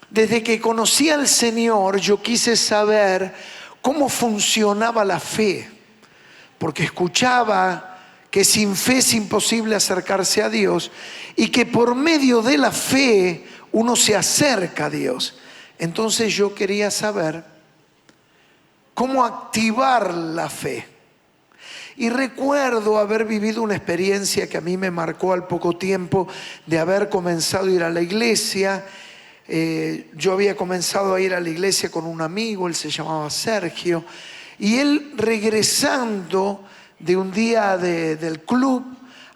Desde que conocí al Señor, yo quise saber cómo funcionaba la fe, porque escuchaba que sin fe es imposible acercarse a Dios y que por medio de la fe uno se acerca a Dios. Entonces yo quería saber cómo activar la fe. Y recuerdo haber vivido una experiencia que a mí me marcó al poco tiempo de haber comenzado a ir a la iglesia. Yo había comenzado a ir a la iglesia con un amigo, él se llamaba Sergio, y él regresando de un día del club,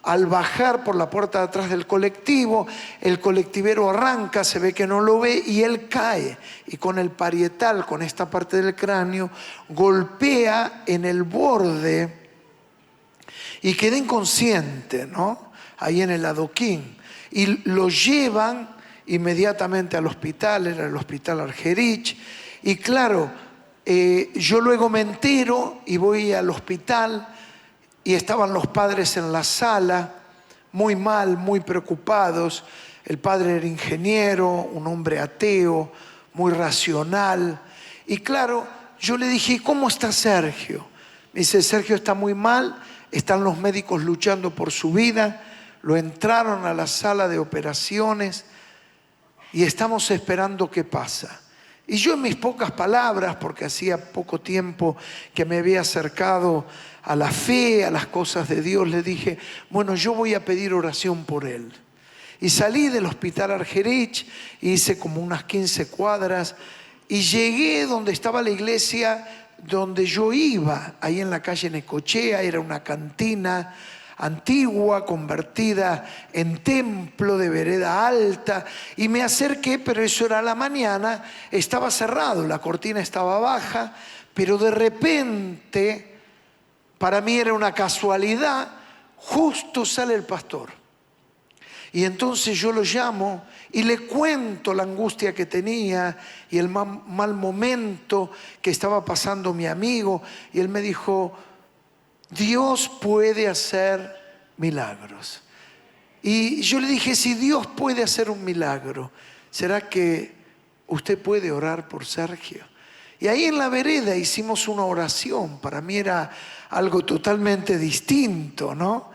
al bajar por la puerta de atrás del colectivo, el colectivero arranca, se ve que no lo ve y él cae. Y con el parietal, con esta parte del cráneo, golpea en el borde y queda inconsciente, ¿no? Ahí en el adoquín. Y lo llevan inmediatamente al hospital, era el hospital Argerich. Y claro, yo luego me entero y voy al hospital y estaban los padres en la sala, muy mal, muy preocupados. El padre era ingeniero, un hombre ateo, muy racional. Y claro, yo le dije, ¿cómo está Sergio? Me dice, Sergio está muy mal, están los médicos luchando por su vida, lo entraron a la sala de operaciones y estamos esperando qué pasa. Y yo en mis pocas palabras, porque hacía poco tiempo que me había acercado a la fe, a las cosas de Dios, le dije, bueno, yo voy a pedir oración por él. Y salí del hospital Argerich, hice como unas 15 cuadras y llegué donde estaba la iglesia donde yo iba, ahí en la calle Necochea, era una cantina antigua, convertida en templo de vereda alta, y me acerqué, pero eso era a la mañana, estaba cerrado, la cortina estaba baja, pero de repente, para mí era una casualidad, justo sale el pastor. Y entonces yo lo llamo y le cuento la angustia que tenía y el mal momento que estaba pasando mi amigo, y él me dijo, Dios puede hacer milagros. Y yo le dije, si Dios puede hacer un milagro, ¿será que usted puede orar por Sergio? Y ahí en la vereda hicimos una oración. Para mí era algo totalmente distinto, ¿no?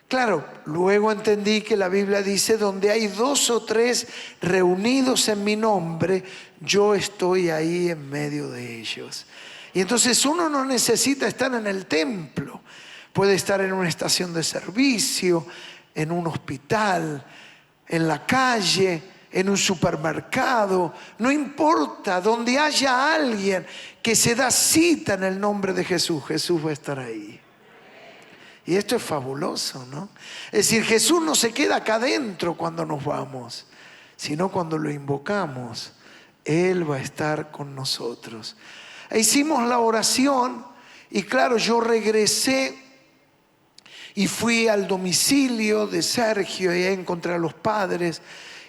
Claro, luego entendí que la Biblia dice, donde hay 2 o 3 reunidos en mi nombre, yo estoy ahí en medio de ellos. Y entonces uno no necesita estar en el templo, puede estar en una estación de servicio, en un hospital, en la calle, en un supermercado, no importa, donde haya alguien que se da cita en el nombre de Jesús, Jesús va a estar ahí. Y esto es fabuloso, ¿no? Es decir, Jesús no se queda acá adentro cuando nos vamos, sino cuando lo invocamos, Él va a estar con nosotros. Hicimos la oración y claro, yo regresé y fui al domicilio de Sergio y ahí encontré a los padres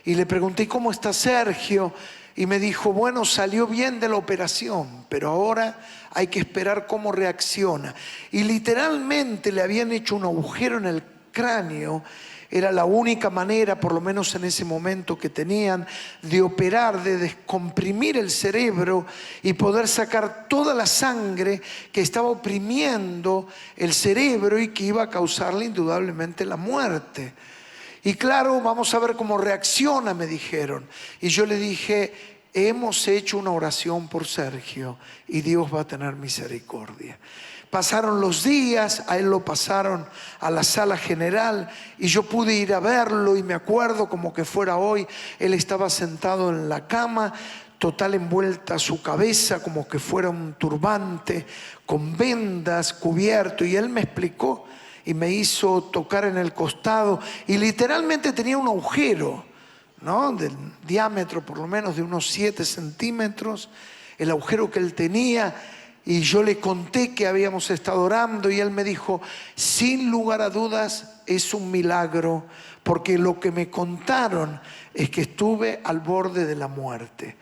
y le pregunté, ¿cómo está Sergio? Y me dijo, bueno, salió bien de la operación, pero ahora hay que esperar cómo reacciona. Y literalmente le habían hecho un agujero en el cráneo. Era la única manera, por lo menos en ese momento, que tenían de operar, de descomprimir el cerebro y poder sacar toda la sangre que estaba oprimiendo el cerebro y que iba a causarle indudablemente la muerte. Y claro, vamos a ver cómo reacciona, me dijeron. Y yo le dije, hemos hecho una oración por Sergio y Dios va a tener misericordia. Pasaron los días, a él lo pasaron a la sala general y yo pude ir a verlo y me acuerdo como que fuera hoy, él estaba sentado en la cama, total envuelta su cabeza como que fuera un turbante, con vendas, cubierto, y él me explicó y me hizo tocar en el costado y literalmente tenía un agujero, ¿no? Del diámetro por lo menos de unos 7 centímetros, el agujero que él tenía. Y yo le conté que habíamos estado orando y él me dijo, sin lugar a dudas es un milagro, porque lo que me contaron es que estuve al borde de la muerte.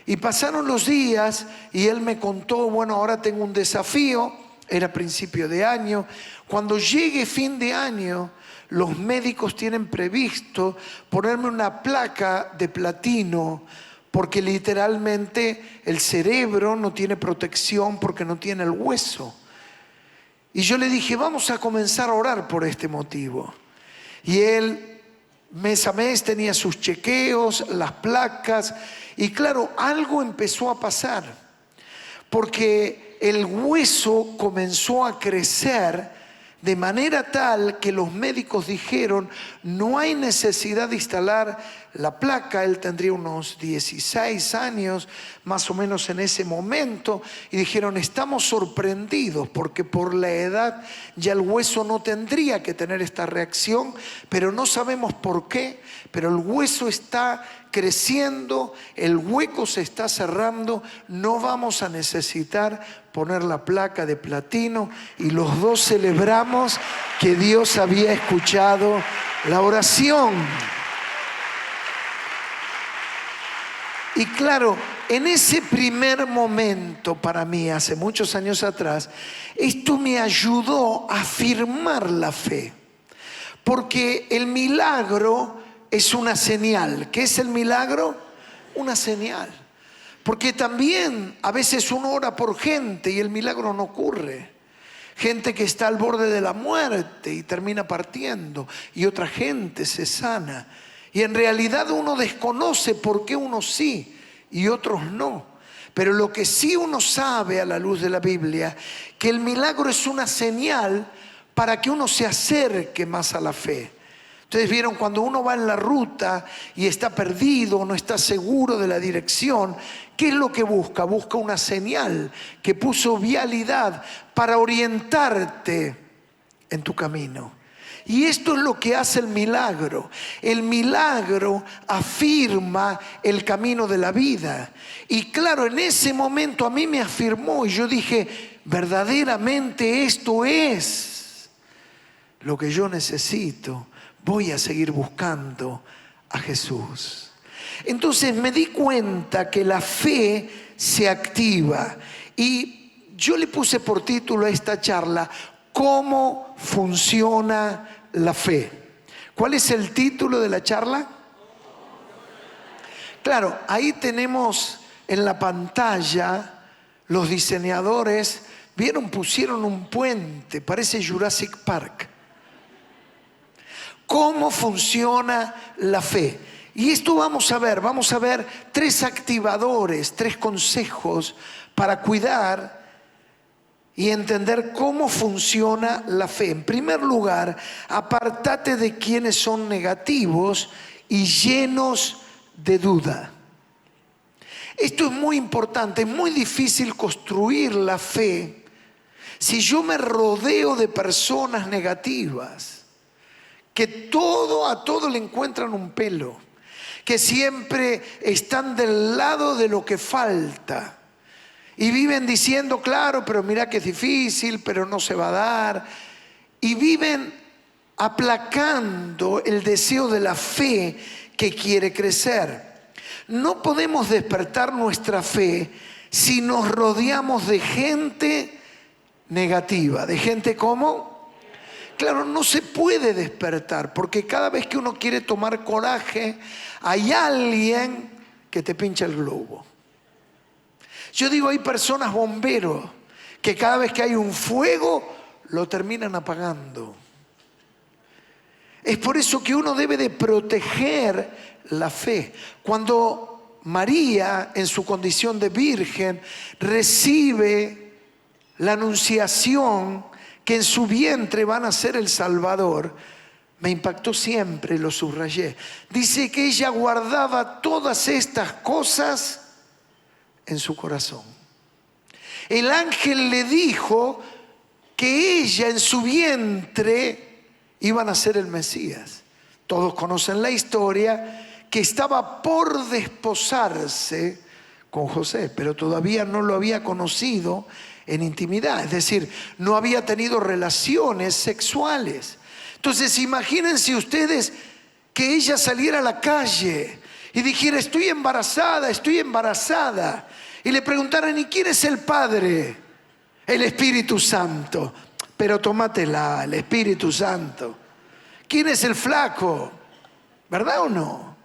Y pasaron los días y él me contó, bueno, ahora tengo un desafío, era principio de año, cuando llegue fin de año, los médicos tienen previsto ponerme una placa de platino porque literalmente el cerebro no tiene protección porque no tiene el hueso. Y yo le dije, vamos a comenzar a orar por este motivo. Y él mes a mes tenía sus chequeos, las placas, y claro, algo empezó a pasar, porque el hueso comenzó a crecer de manera tal que los médicos dijeron, no hay necesidad de instalar la placa. Él tendría unos 16 años, más o menos en ese momento, y dijeron, estamos sorprendidos porque por la edad ya el hueso no tendría que tener esta reacción, pero no sabemos por qué, pero el hueso está creciendo, el hueco se está cerrando, no vamos a necesitar poner la placa de platino. Y los dos celebramos que Dios había escuchado la oración. Y claro, en ese primer momento para mí, hace muchos años atrás, esto me ayudó a afirmar la fe, porque el milagro es una señal. ¿Qué es el milagro? Una señal. Porque también a veces uno ora por gente y el milagro no ocurre. Gente que está al borde de la muerte y termina partiendo, y otra gente se sana. Y en realidad uno desconoce por qué unos sí y otros no. Pero lo que sí uno sabe a la luz de la Biblia, que el milagro es una señal para que uno se acerque más a la fe. Ustedes vieron cuando uno va en la ruta y está perdido, no está seguro de la dirección, ¿qué es lo que busca? Busca una señal que puso vialidad para orientarte en tu camino. Y esto es lo que hace el milagro. El milagro afirma el camino de la vida. Y claro, en ese momento a mí me afirmó y yo dije, verdaderamente esto es lo que yo necesito. Voy a seguir buscando a Jesús. Entonces me di cuenta que la fe se activa. Y yo le puse por título a esta charla, ¿cómo funciona la fe? ¿Cuál es el título de la charla? Claro, ahí tenemos en la pantalla los diseñadores, vieron, pusieron un puente, parece Jurassic Park. ¿Cómo funciona la fe? Y esto vamos a ver 3 activadores, 3 consejos para cuidar y entender cómo funciona la fe. En primer lugar, apártate de quienes son negativos y llenos de duda. Esto es muy importante, es muy difícil construir la fe si yo me rodeo de personas negativas, que a todo le encuentran un pelo, que siempre están del lado de lo que falta. Y viven diciendo, claro, pero mira que es difícil, pero no se va a dar. Y viven aplacando el deseo de la fe que quiere crecer. No podemos despertar nuestra fe si nos rodeamos de gente negativa. ¿De gente cómo? Claro, no se puede despertar, porque cada vez que uno quiere tomar coraje, hay alguien que te pincha el globo. Yo digo, hay personas bomberos que cada vez que hay un fuego lo terminan apagando. Es por eso que uno debe de proteger la fe. Cuando María, en su condición de virgen, recibe la anunciación que en su vientre van a ser el Salvador, me impactó siempre, lo subrayé. Dice que ella guardaba todas estas cosas en su corazón. El ángel le dijo que ella en su vientre iba a ser el Mesías. Todos conocen la historia, que estaba por desposarse con José, pero todavía no lo había conocido en intimidad, es decir, no había tenido relaciones sexuales. Entonces imagínense ustedes que ella saliera a la calle y dijera, estoy embarazada, y le preguntaran, ¿y quién es el Padre? El Espíritu Santo. Pero tómatela, el Espíritu Santo. ¿Quién es el flaco? ¿Verdad o no?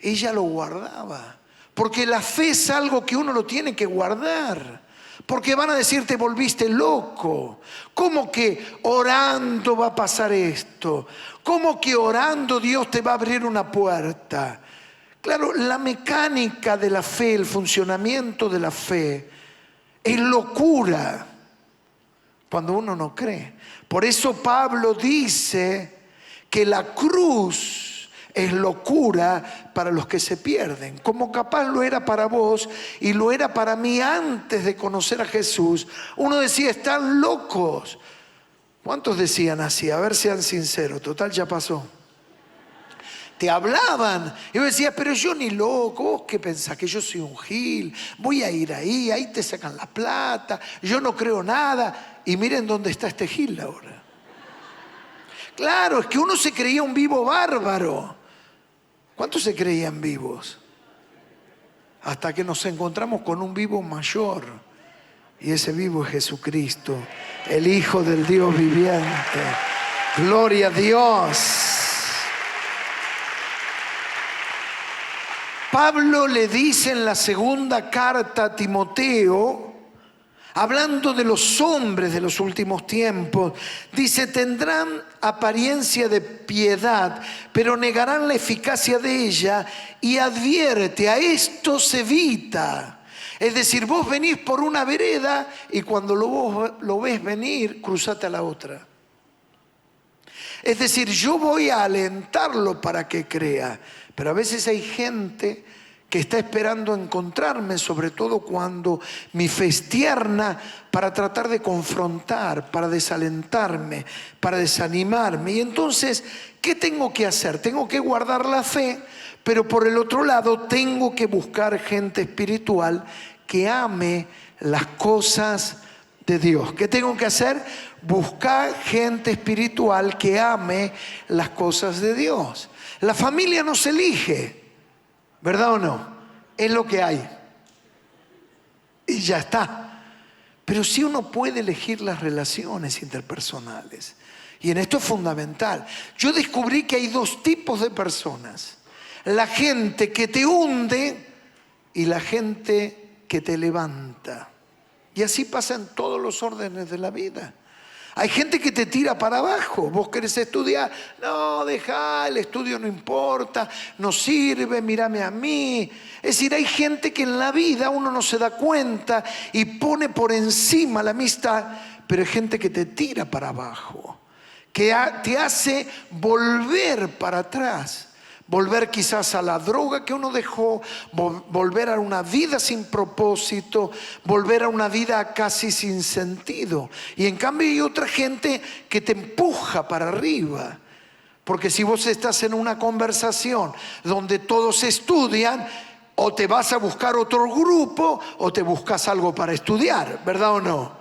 Ella lo guardaba, Porque la fe es algo que uno lo tiene que guardar. Porque van a decir, te volviste loco. ¿Cómo que orando va a pasar esto? ¿Cómo que orando Dios te va a abrir una puerta? Claro, la mecánica de la fe, el funcionamiento de la fe, es locura cuando uno no cree. Por eso Pablo dice que la cruz es locura para los que se pierden. Como capaz lo era para vos y lo era para mí antes de conocer a Jesús. Uno decía, están locos. ¿Cuántos decían así? A ver, sean sinceros. Total, ya pasó. Te hablaban y vos decías, pero yo ni loco. ¿Vos qué pensás? Que yo soy un gil. Voy a ir ahí te sacan la plata. Yo no creo nada. Y miren dónde está este gil ahora. Claro, es que uno se creía un vivo bárbaro. ¿Cuántos se creían vivos? Hasta que nos encontramos con un vivo mayor. Y ese vivo es Jesucristo, el Hijo del Dios viviente. Gloria a Dios. Pablo le dice en la segunda carta a Timoteo, hablando de los hombres de los últimos tiempos, dice, tendrán apariencia de piedad, pero negarán la eficacia de ella, y advierte, a esto se evita. Es decir, vos venís por una vereda y cuando lo ves venir, cruzate a la otra. Es decir, yo voy a alentarlo para que crea, pero a veces hay gente que está esperando encontrarme, sobre todo cuando mi fe es tierna, para tratar de confrontar, para desalentarme, para desanimarme. Y entonces, ¿qué tengo que hacer? Tengo que guardar la fe, pero por el otro lado tengo que buscar gente espiritual que ame las cosas de Dios. ¿Qué tengo que hacer? Buscar gente espiritual que ame las cosas de Dios. La familia no se elige, ¿verdad o no? Es lo que hay. Y ya está. Pero sí uno puede elegir las relaciones interpersonales. Y en esto es fundamental. Yo descubrí que hay dos tipos de personas. La gente que te hunde y la gente que te levanta. Y así pasa en todos los órdenes de la vida. Hay gente que te tira para abajo. Vos querés estudiar, no, dejá, el estudio no importa, no sirve, mírame a mí. Es decir, hay gente que en la vida uno no se da cuenta y pone por encima la amistad, pero hay gente que te tira para abajo, que te hace volver para atrás. Volver quizás a la droga que uno dejó, volver a una vida sin propósito, volver a una vida casi sin sentido. Y en cambio hay otra gente que te empuja para arriba. Porque si vos estás en una conversación donde todos estudian, o te vas a buscar otro grupo o te buscas algo para estudiar, ¿verdad o no?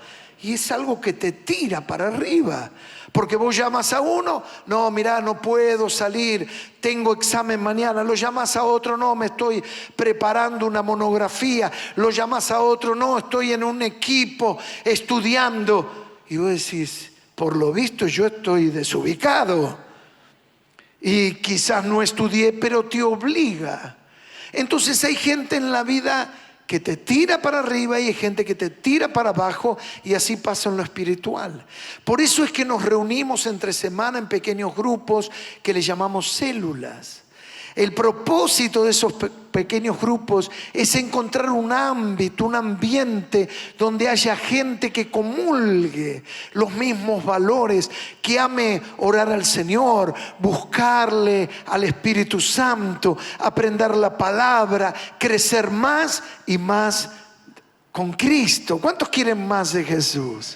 Y es algo que te tira para arriba. Porque vos llamas a uno, no, mirá, no puedo salir, tengo examen mañana. Lo llamas a otro, no, me estoy preparando una monografía. Lo llamas a otro, no, estoy en un equipo estudiando. Y vos decís, por lo visto yo estoy desubicado. Y quizás no estudié, pero te obliga. Entonces hay gente en la vida que te tira para arriba y hay gente que te tira para abajo, y así pasa en lo espiritual. Por eso es que nos reunimos entre semana en pequeños grupos que le llamamos células. El propósito de esos pequeños grupos es encontrar un ámbito, un ambiente donde haya gente que comulgue los mismos valores, que ame orar al Señor, buscarle al Espíritu Santo, aprender la palabra, crecer más y más con Cristo. ¿Cuántos quieren más de Jesús?